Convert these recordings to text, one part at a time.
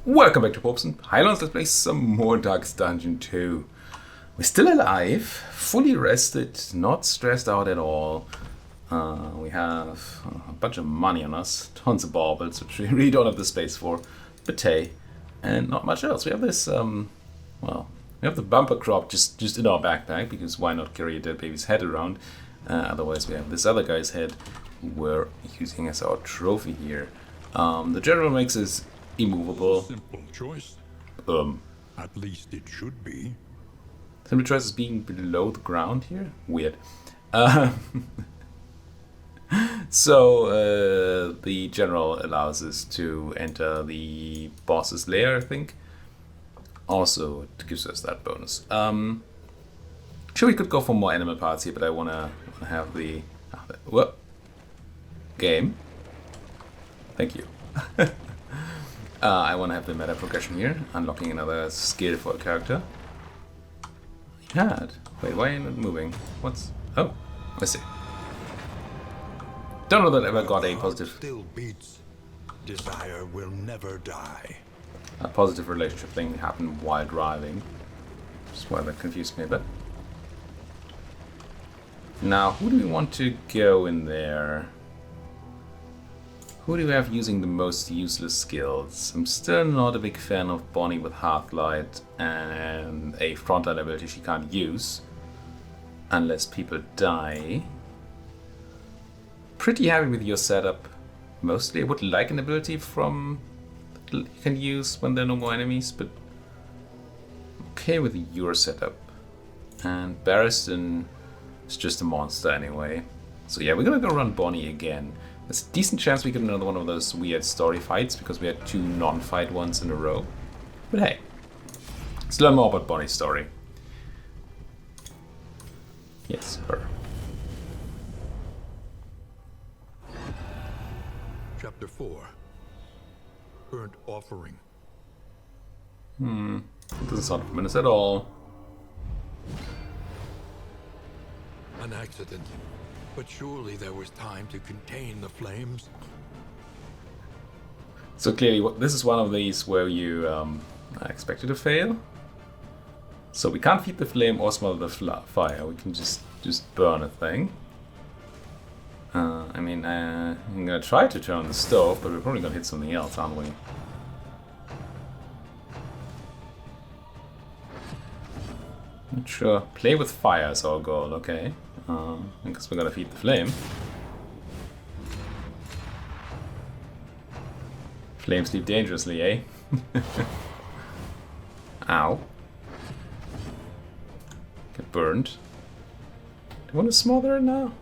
Welcome back to Popson. Highlands, let's play some more Darkest Dungeon 2. We're still alive, fully rested, not stressed out at all. We have a bunch of money on us, tons of baubles, which we really don't have the space for, but hey, and not much else. We have this, we have the bumper crop just in our backpack, because why not carry a dead baby's head around? Otherwise we have this other guy's head we're using as our trophy here. The general makes us immovable. Simple choice. At least it should be. Simple choice is being below the ground here? Weird. So the general allows us to enter the boss's lair, I think. Also, it gives us that bonus. Sure, we could go for more animal parts here, but I wanna have the game. Thank you. I want to have the meta progression here, unlocking another skill for a character. Wait, why are you not moving? Oh, I see. Don't know that I ever got a positive. Still beats. Desire will never die. A positive relationship thing happened while driving. Just why that confused me a bit. Now, who do we want to go in there? Who do we have using the most useless skills? I'm still not a big fan of Bonnie with Hearthlight and a frontline ability she can't use. Unless people die. Pretty happy with your setup. Mostly I would like an ability from that you can use when there are no more enemies, but okay with your setup. And Barristan is just a monster anyway. So yeah, we're gonna go run Bonnie again. There's a decent chance we get another one of those weird story fights because we had 2 non-fight ones in a row. But hey, let's learn more about Bonnie's story. Yes, her. Chapter 4. Burnt offering. It doesn't sound ominous at all. An accident. But surely there was time to contain the flames. So clearly, this is one of these where you expected to fail. So we can't feed the flame or smother the fire. We can just burn a thing. I'm gonna try to turn on the stove, but we're probably gonna hit something else, aren't we? Not sure. Play with fire is our goal. Okay. I guess we're gonna feed the flame. Flames sleep dangerously, eh? Ow. Get burned. Do you want to smother it now?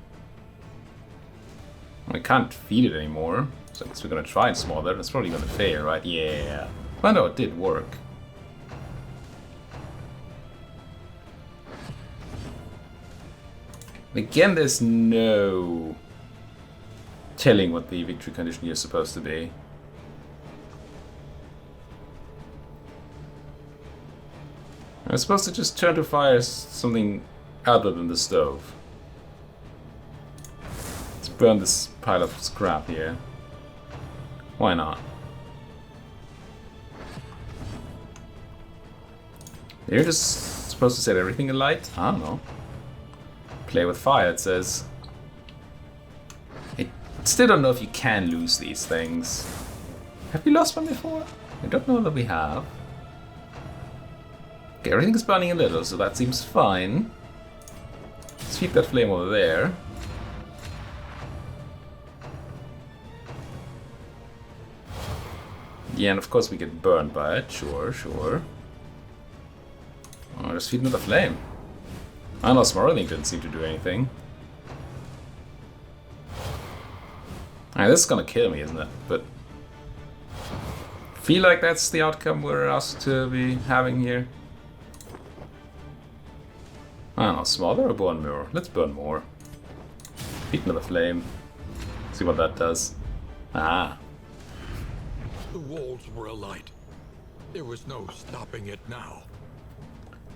We can't feed it anymore, so I guess we're gonna try and smother it. It's probably gonna fail, right? Yeah. Well, no, it did work. Again, there's no telling what the victory condition here is supposed to be. I'm supposed to just turn to fire something other than the stove. Let's burn this pile of scrap here. Why not? You're just supposed to set everything alight? I don't know. Play with fire, it says. I still don't know if you can lose these things. Have we lost one before? I don't know that we have. Okay, everything's burning a little, so that seems fine. Let's keep that flame over there. Yeah, and of course we get burned by it. Sure. Oh, just feed another flame. I know Smarling didn't seem to do anything. Alright, this is gonna kill me, isn't it? But feel like that's the outcome we're asked to be having here. I don't know, smother or burn more? Let's burn more. Feed another flame. See what that does. Ah. The walls were alight. There was no stopping it now.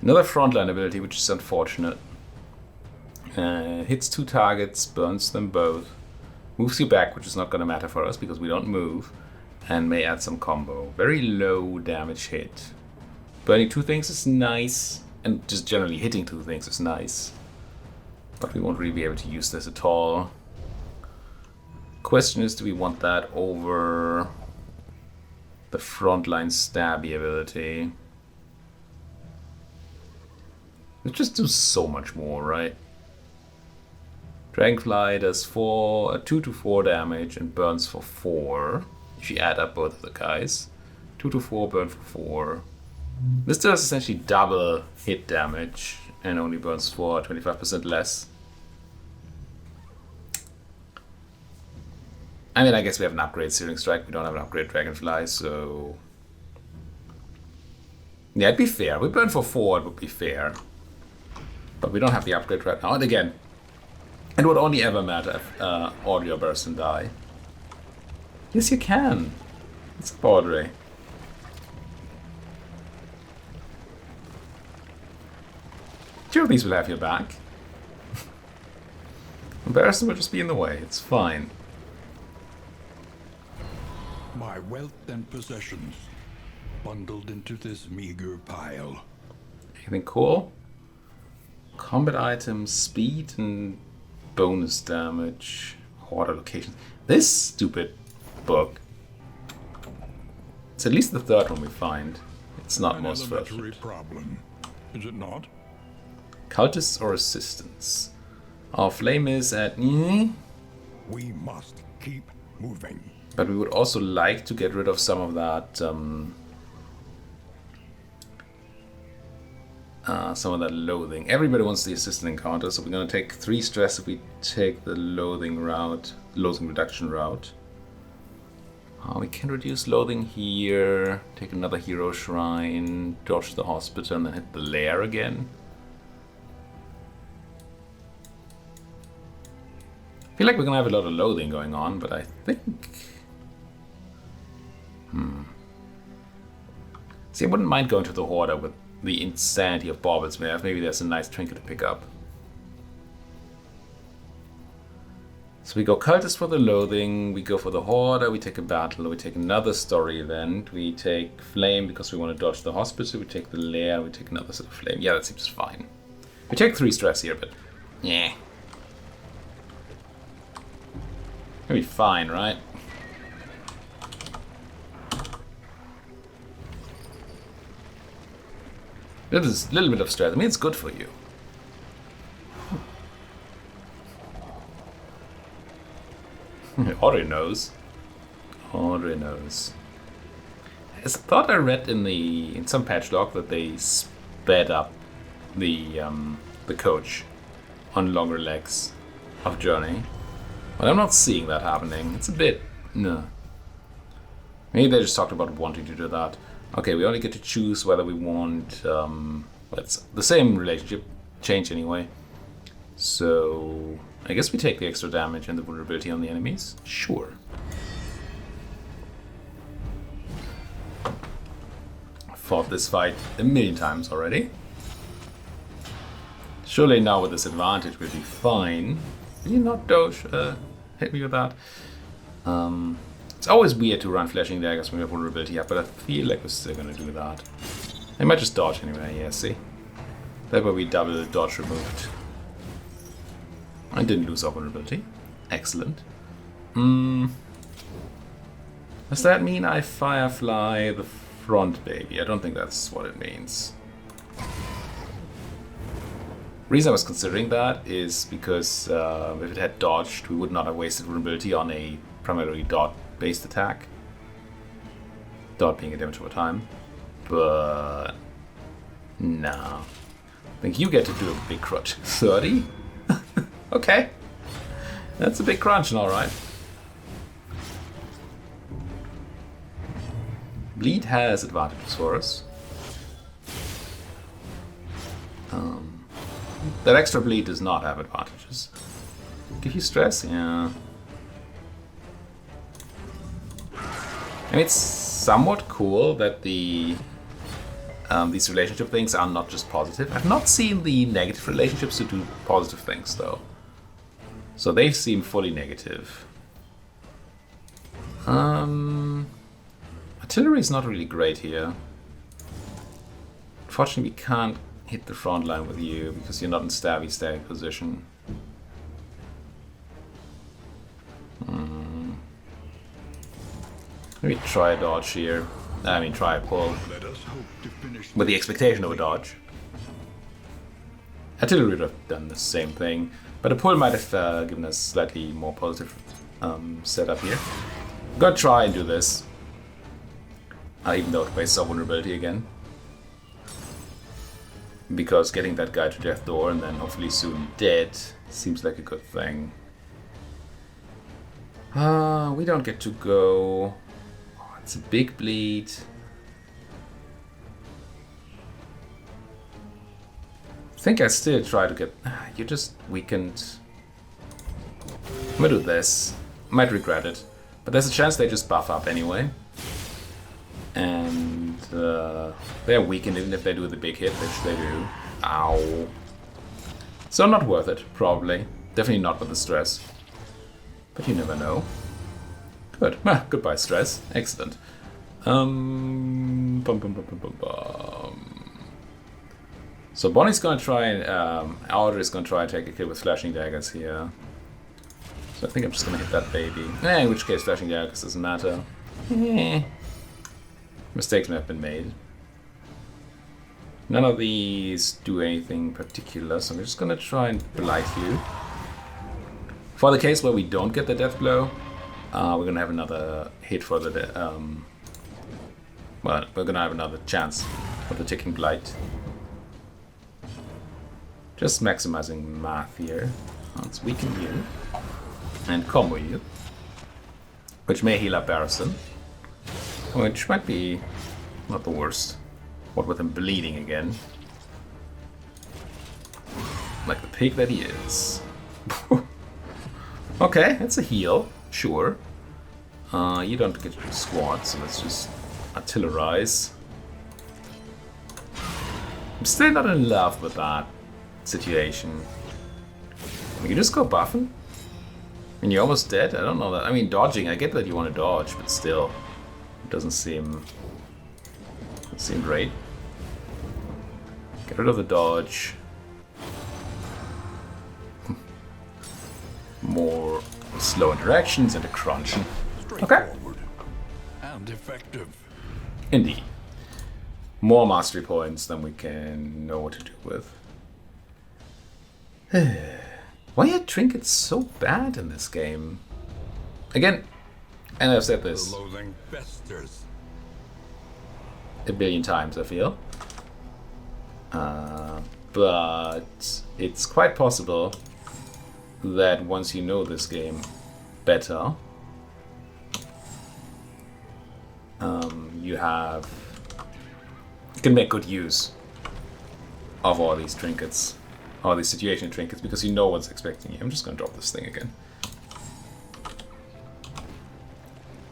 Another frontline ability, which is unfortunate. Hits 2 targets, burns them both. Moves you back, which is not going to matter for us because we don't move. and may add some combo. Very low damage hit. Burning 2 things is nice, and just generally hitting 2 things is nice. But we won't really be able to use this at all. Question is, do we want that over the frontline stabby ability? Let's just do so much more, right? Dragonfly does 2 to 4 damage and burns for 4. If you add up both of the guys. 2 to 4, burn for 4. This does essentially double hit damage and only burns for 25% less. I mean, I guess we have an upgrade Searing Strike, we don't have an upgrade Dragonfly, so... Yeah, it'd be fair. We burn for 4, it would be fair. But we don't have the upgrade right now. And again, it would only ever matter if Audio bursts and die. Yes, you can. It's Baudry. Two of these will have your back. Embarrassment will just be in the way. It's fine. My wealth and possessions bundled into this meager pile. Anything cool? Combat items, speed, and bonus damage. Hoarder locations. This stupid book. It's at least the third one we find. It's not An most elementary frustrated. problem, is it not? Cultists or assistants? Our flame is at... We must keep moving. But we would also like to get rid of some of that... some of that loathing. Everybody wants the assistant encounter, so we're going to take 3 stress if we take the loathing reduction route. We can reduce loathing here, take another hero shrine, dodge the hospital, and then hit the lair again. I feel like we're going to have a lot of loathing going on, but I think... See, I wouldn't mind going to the Hoarder with the insanity of baubles we have. Maybe there's a nice trinket to pick up. So we go Cultist for the loathing, we go for the Hoarder, we take a battle, we take another story event, we take Flame because we want to dodge the hospital, we take the lair, we take another set of Flame. Yeah, that seems fine. We take 3 stress here, but... yeah. It'll be fine, right? This is a little bit of stress. I mean, it's good for you. Audrey knows. Audrey knows. I thought I read in some patch log that they sped up the coach on longer legs of Journey. But I'm not seeing that happening. It's a bit... no. Maybe they just talked about wanting to do that. Okay, we only get to choose whether we want... well, it's the same relationship change anyway. So... I guess we take the extra damage and the vulnerability on the enemies. Sure. I've fought this fight a million times already. Surely now with this advantage we'll be fine. Did you not Doge hit me with that? It's always weird to run flashing daggers when we have vulnerability up, but I feel like we're still gonna do that. I might just dodge anyway, yeah, see? That way we double dodge removed. I didn't lose our vulnerability. Excellent. Does that mean I Firefly the front baby? I don't think that's what it means. Reason I was considering that is because if it had dodged, we would not have wasted vulnerability on a primarily dot-based attack. Dot being a damage over time. But... no. I think you get to do a big crutch. 30? Okay. That's a big crunch, alright. Bleed has advantages for us. That extra bleed does not have advantages. Give you stress? Yeah. And it's somewhat cool that the these relationship things are not just positive. I've not seen the negative relationships to do positive things, though. So they seem fully negative. Artillery is not really great here. Unfortunately, we can't hit the front line with you because you're not in stabby static position. Maybe try a dodge here. I mean, try a pull. With the expectation of a dodge. Artillery would have done the same thing, but a pull might have given us slightly more positive setup here. I'm gonna try and do this. Even though it wastes our vulnerability again. Because getting that guy to death door and then hopefully soon dead seems like a good thing. We don't get to go. Oh, it's a big bleed. I think I still try to get... You just weakened. I'm gonna do this. Might regret it. But there's a chance they just buff up anyway. And they're weakened even if they do the big hit, which they do. Ow. So not worth it, probably. Definitely not with the stress. But you never know. Good. Goodbye, stress. Excellent. So Bonnie's gonna try and Outer is gonna try and take a kill with flashing daggers here. So I think I'm just gonna hit that baby. In which case flashing daggers doesn't matter. Mistakes may have been made. None of these do anything particular, so I'm just gonna try and blight you. For the case where we don't get the death blow, we're gonna have another hit for the well, we're gonna have another chance for the ticking blight. Just maximizing math here. Let's weaken you and combo you, which may heal up Barristan, which might be not the worst. What with him bleeding again, like the pig that he is. Okay, it's a heal, sure. You don't get your squad, so let's just artillerize. I'm still not in love with that situation. You can just go buffing? And you're almost dead? I don't know that. I mean, dodging, I get that you want to dodge, but still. It doesn't seem great. Get rid of the dodge. More slow interactions and a crunch. Okay. And effective. Indeed. More mastery points than we can know what to do with. Why are trinkets so bad in this game? Again, and I've said this The loathing festers. a billion times, I feel. But it's quite possible that once you know this game better, you can make good use of all these trinkets, all these situation trinkets, because you know what's expecting you. I'm just gonna drop this thing again.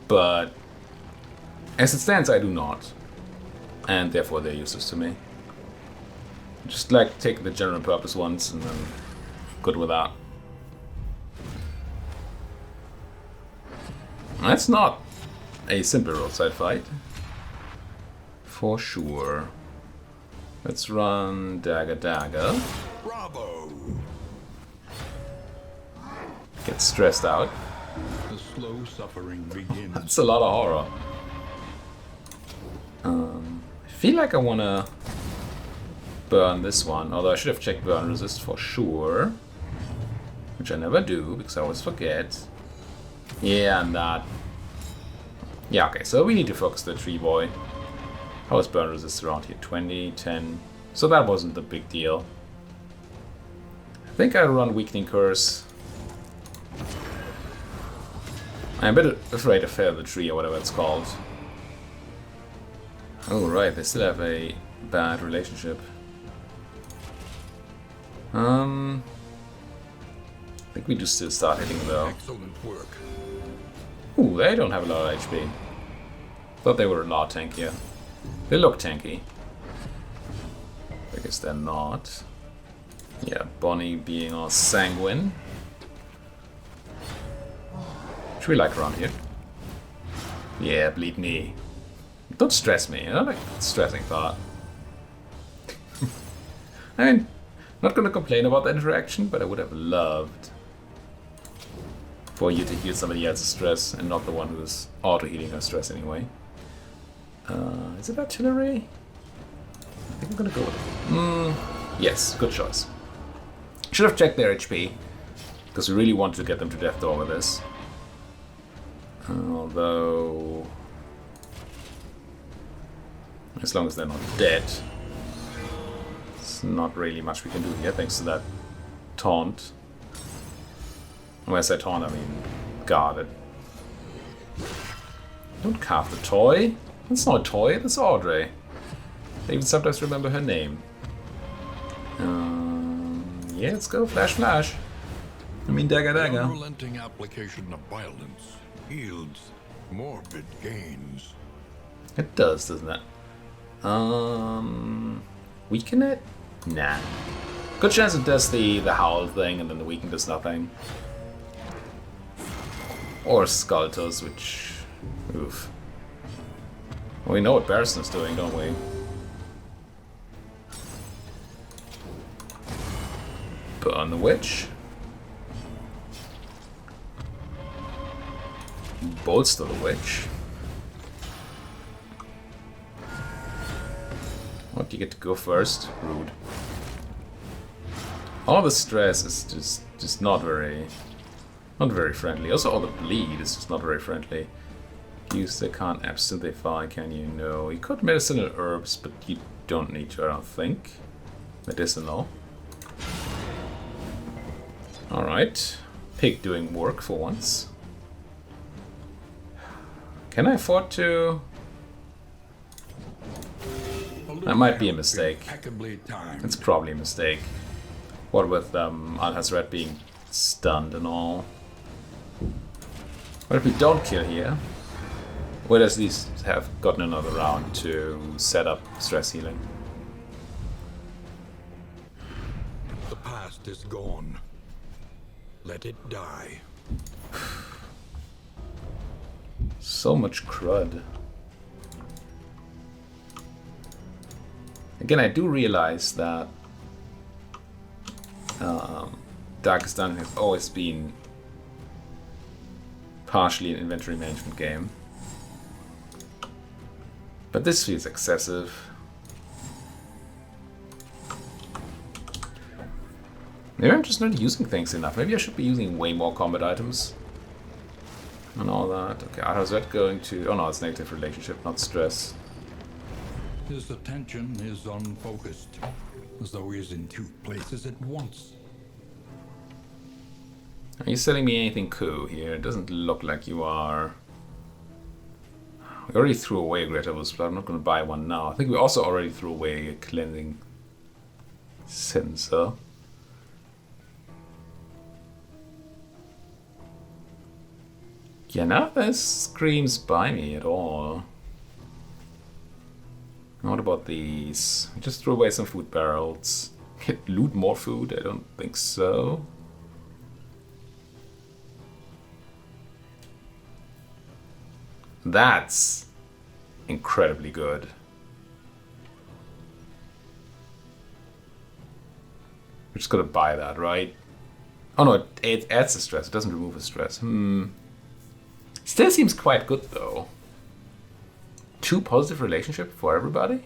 But as it stands, I do not, and therefore they're useless to me. Just like take the general purpose ones and then good with that. That's not a simple roadside fight, for sure. Let's run dagger dagger. Bravo! Get stressed out. The slow suffering begins. That's a lot of horror. I feel like I wanna burn this one, although I should have checked burn resist for sure, which I never do because I always forget. Yeah, and that. Yeah, okay, so we need to focus the tree boy. How is burn resist around here? 20, 10. So that wasn't the big deal. I think I'll run weakening curse. I'm a bit afraid of fail the tree or whatever it's called. Oh right, they still have a bad relationship. I think we do still start hitting though. Excellent work. Ooh, they don't have a lot of HP. Thought they were a lot tankier. They look tanky. I guess they're not. Yeah, Bonnie being all sanguine. Which we like around here. Yeah, bleed me. Don't stress me. I don't like the stressing part. I mean, not gonna complain about the interaction, but I would have loved for you to heal somebody else's stress and not the one who's auto-healing her stress anyway. Is it artillery? I think I'm gonna go with it. Yes, good choice. Should have checked their HP, because we really wanted to get them to death door with this. Although, as long as they're not dead, there's not really much we can do here thanks to that taunt. When I say taunt, I mean guarded. Don't carve the toy. That's not a toy, that's Audrey. I even sometimes remember her name. Yeah, let's go. Flash, flash. I mean, dagger, The dagger. unrelenting application of violence yields morbid gains. It does, doesn't it? Weaken it? Nah. Good chance it does the howl thing and then the weaken does nothing. Or Skulltos, which... Oof. Well, we know what Barrison's doing, don't we? Burn the witch. Bolster the witch. What, do you get to go first? Rude. All the stress is just not very friendly. Also all the bleed is just not very friendly. Use they can't absinthe-ify, can you? No. You could medicinal herbs, but you don't need to, I don't think. Medicinal. Alright. Pig doing work for once. Can I afford to? That might be a mistake. Impeccably timed. It's probably a mistake. What with Al-Hazred being stunned and all. What if we don't kill here? We'll at least have gotten another round to set up stress healing. The past is gone. Let it die. So much crud. Again, I do realize that Darkest Dungeon has always been partially an inventory management game. But this feels excessive. Maybe I'm just not using things enough. Maybe I should be using way more combat items. And all that. Okay, how's that going to... Oh no, it's negative relationship, not stress. His attention is unfocused, as though he is in two places at once. Are you selling me anything cool here? It doesn't look like you are. We already threw away a Greater Wolves, but I'm not going to buy one now. I think we also already threw away a cleansing sensor. Yeah, none of this screams by me at all. What about these? I just threw away some food barrels. Loot more food? I don't think so. That's incredibly good. We're just gonna buy that, right? Oh no, it adds the stress. It doesn't remove the stress. Still seems quite good though. 2 positive relationship for everybody?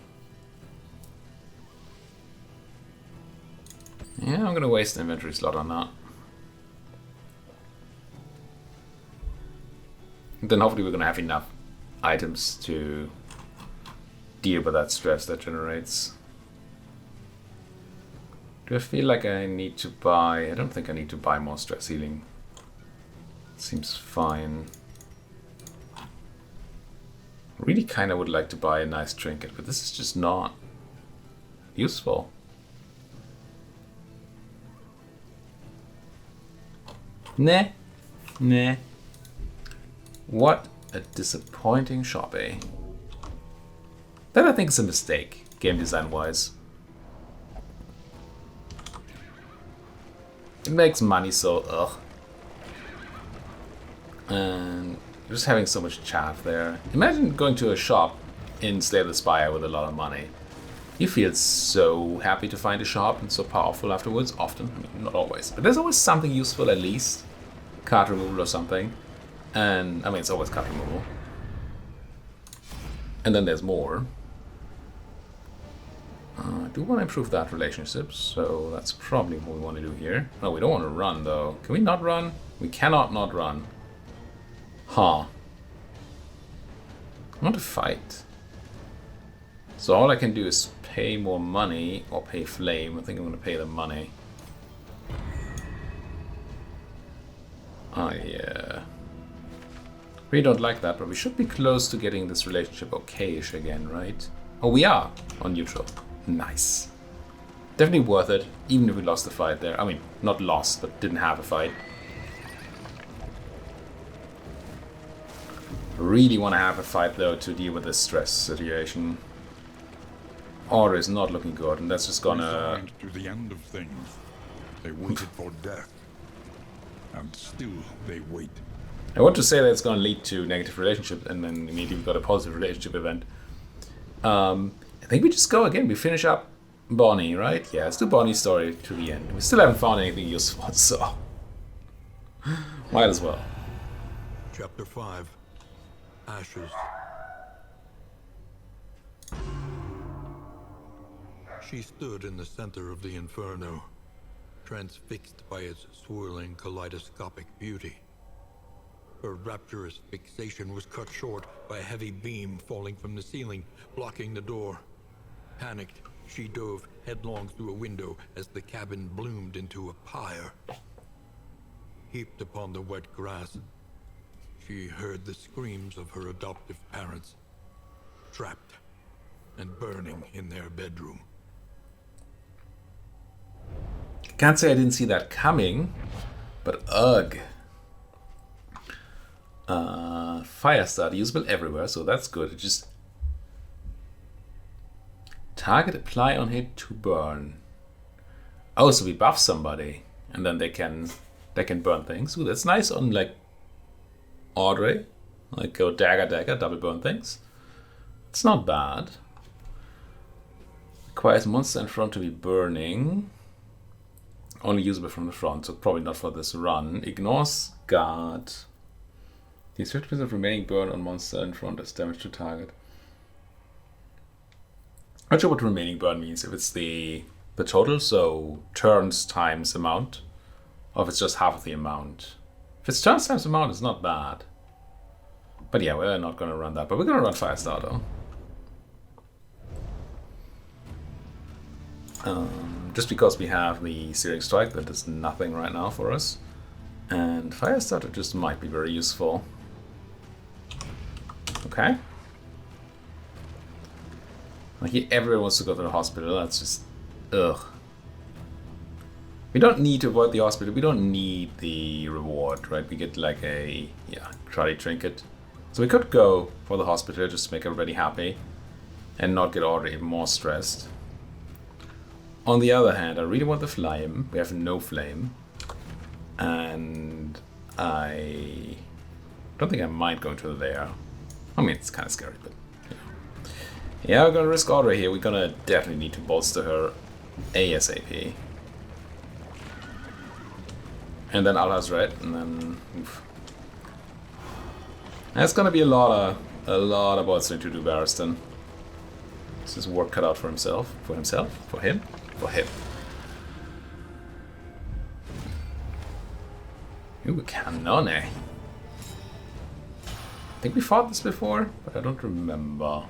Yeah, I'm gonna waste an inventory slot on that. Then hopefully we're gonna have enough items to deal with that stress that generates. Do I feel like I need to buy... I don't think I need to buy more stress healing. Seems fine. Really kind of would like to buy a nice trinket, but this is just not useful. Nah. Nah. What a disappointing shop, eh? That I think is a mistake, game design wise. It makes money so ugh. And just having so much chaff there. Imagine going to a shop in Slay the Spire with a lot of money. You feel so happy to find a shop and so powerful afterwards, often. I mean, not always. But there's always something useful at least. Card removal or something. And, I mean, it's always card removal. And then there's more. I do want to improve that relationship, so that's probably what we want to do here. Oh, we don't want to run, though. Can we not run? We cannot not run. Huh. I want to fight. So all I can do is pay more money or pay flame. I think I'm going to pay the money. I really don't like that, but we should be close to getting this relationship okay-ish again, right? Oh, we are on neutral. Nice. Definitely worth it, even if we lost the fight there. I mean, not lost, but didn't have a fight. Really want to have a fight, though, to deal with this stress situation. Order is not looking good, and that's just gonna... Resigned to the end of things. They waited for death. And still they wait. I want to say that it's gonna lead to negative relationship, and then immediately we've got a positive relationship event. I think we just go again. We finish up Bonnie, right? Yeah, let's do Bonnie's story to the end. We still haven't found anything useful, so... might as well. Chapter 5. Ashes. She stood in the center of the inferno, transfixed by its swirling kaleidoscopic beauty. Her rapturous fixation was cut short by a heavy beam falling from the ceiling, blocking the door. Panicked, she dove headlong through a window as the cabin bloomed into a pyre. Heaped upon the wet grass, she heard the screams of her adoptive parents, trapped and burning in their bedroom. Can't say I didn't see that coming, but ugh. Fire start usable everywhere, so that's good. It just target apply on hit to burn. Oh, so we buff somebody, and then they can burn things. Ooh, that's nice on like Audrey, like go dagger, double burn things. It's not bad. Requires monster in front to be burning. Only usable from the front, so probably not for this run. Ignores guard. These 50% of remaining burn on monster in front as damage to target. Not sure what remaining burn means. If it's the total, so turns times amount, or if it's just half of the amount. If it's turns times amount, it's not bad. But yeah, we're not going to run that, but we're going to run Firestarter. Just because we have the Searing Strike that does nothing right now for us. And Firestarter just might be very useful. Okay. Like everyone wants to go to the hospital, that's just... ugh. We don't need to avoid the hospital, we don't need the reward, right? We get like a, karate trinket. So we could go for the hospital just to make everybody happy and not get already even more stressed. On the other hand, I really want the flame. We have no flame. And I don't think I mind going to there. I mean, it's kind of scary, but... yeah, we're gonna risk Audrey here. We're gonna definitely need to bolster her ASAP. And then Alha's red, and then... oof. That's gonna be a lot of bolstering to do, Barristan. This is work cut out for himself. For himself? For him? For him. Ooh, cannone. I think we fought this before, but I don't remember.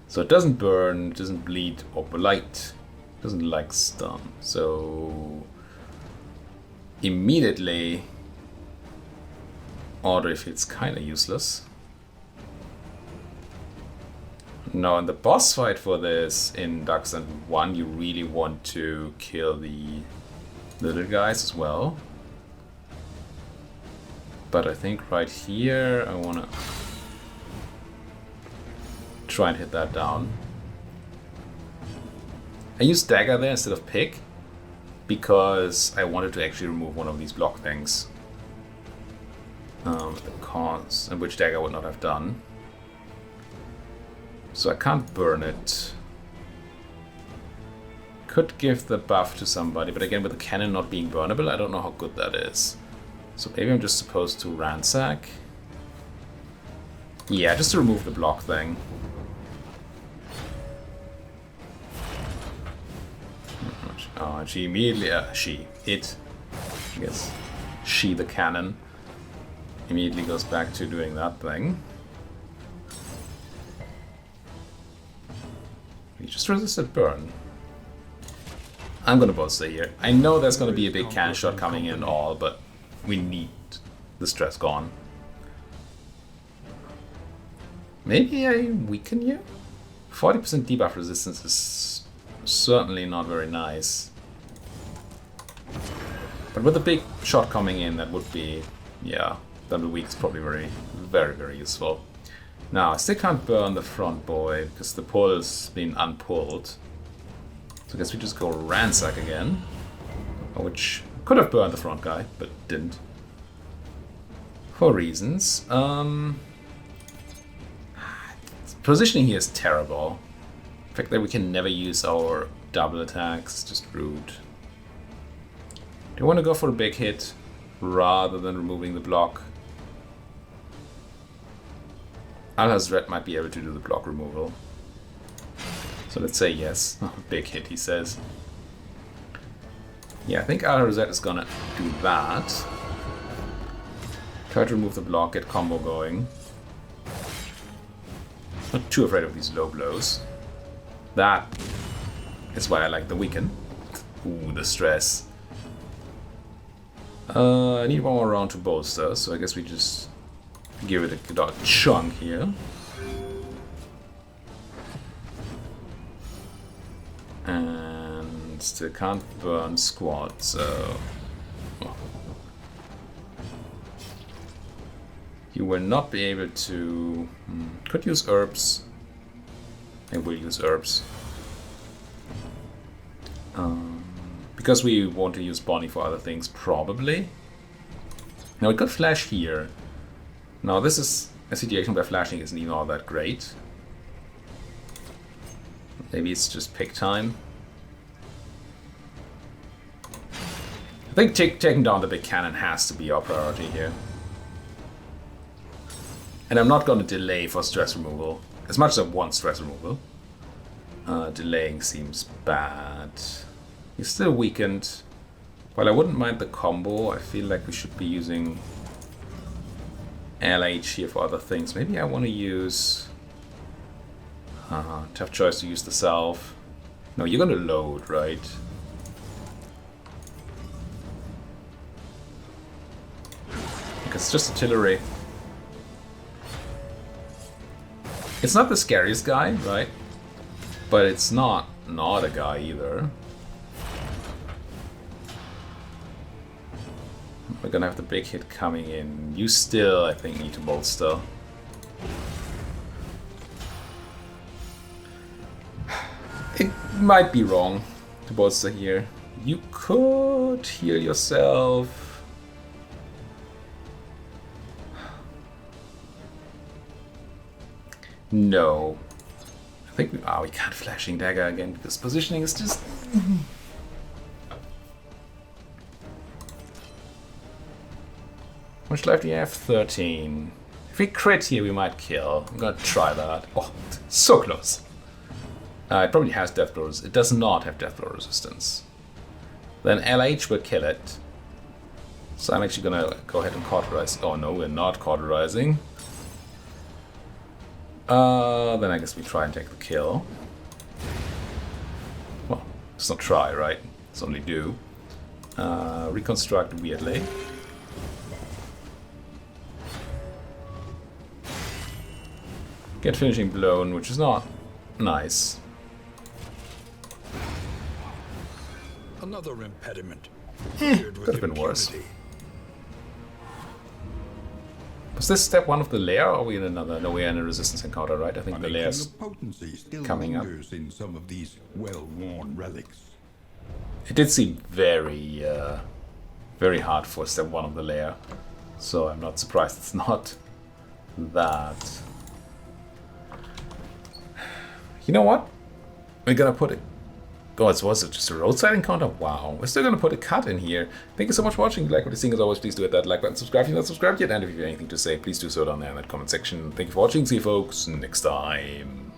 So it doesn't burn, it doesn't bleed or blight, it doesn't like stun. So immediately Audrey feels kind of useless. Now in the boss fight for this in Darkstand 1, you really want to kill the little guys as well. But I think right here I want to try and hit that down. I used dagger there instead of pick because I wanted to actually remove one of these block things. The cause, and which dagger would not have done. So I can't burn it. Could give the buff to somebody, but again, with the cannon not being burnable, I don't know how good that is. So maybe I'm just supposed to ransack. Yeah, just to remove the block thing. Oh, she immediately, I guess, she the cannon, immediately goes back to doing that thing. He just resisted burn. I'm gonna both stay here. I know there's gonna be a big cannon shot coming in and all, but we need the stress gone. Maybe I weaken you? 40% debuff resistance is certainly not very nice. But with a big shot coming in, that would be, yeah, double weak is probably very useful. Now, I still can't burn the front boy, because the pull's been unpulled. So I guess we just go ransack again. Which could have burned the front guy, but didn't. For reasons. Positioning here is terrible. The fact that we can never use our double attacks, just rude. Do you want to go for a big hit rather than removing the block? Al-Hazret might be able to do the block removal. So let's say yes. Oh, big hit, he says. Yeah, I think Al-Hazret is gonna do that. Try to remove the block, get combo going. Not too afraid of these low blows. That is why I like the weaken. Ooh, the stress. I need one more round to bolster, so I guess we just give it a good chunk here. And still can't burn squad, so... Oh. You will not be able to... Could use herbs. I will use herbs. Because we want to use Bonnie for other things, probably. Now we could flash here. Now this is a situation where flashing isn't even all that great. Maybe it's just pick time. I think taking down the big cannon has to be our priority here. And I'm not going to delay for stress removal. As much as I want stress removal. Delaying seems bad. He's still weakened. While I wouldn't mind the combo, I feel like we should be using LH here for other things. Maybe I want to use... tough choice to use the salve. No, you're going to load, right? Because it's just artillery. It's not the scariest guy, right? But it's not a guy either. We're gonna have the big hit coming in. You still, I think, need to bolster. It might be wrong to bolster here. You could heal yourself. No. I think we can't flashing dagger again because positioning is just... How much life do you have? 13. If we crit here, we might kill. I'm gonna try that. Oh, so close. It probably has death blow resistance. It does not have death blow resistance. Then LH will kill it. So I'm actually gonna go ahead and cauterize. Oh no, we're not cauterizing. Then I guess we try and take the kill. Well, it's not try, right? It's only do. Reconstruct weirdly. Get finishing blown, which is not nice. Another impediment. Could have been worse. Was this step one of the lair, or are we in another? No, we're in a resistance encounter, right? I think the lair's potency still coming up. in some of these well-worn relics. It did seem very, very hard for step one of the lair, so I'm not surprised it's not that. You know what? We're gonna put it. Oh, was it just a roadside encounter? Wow. We're still gonna put a cut in here. Thank you so much for watching. If you like what you're seeing, as always, please do hit that like button, subscribe if you're not subscribed yet, and if you have anything to say, please do so down there in that comment section. Thank you for watching. See you folks next time.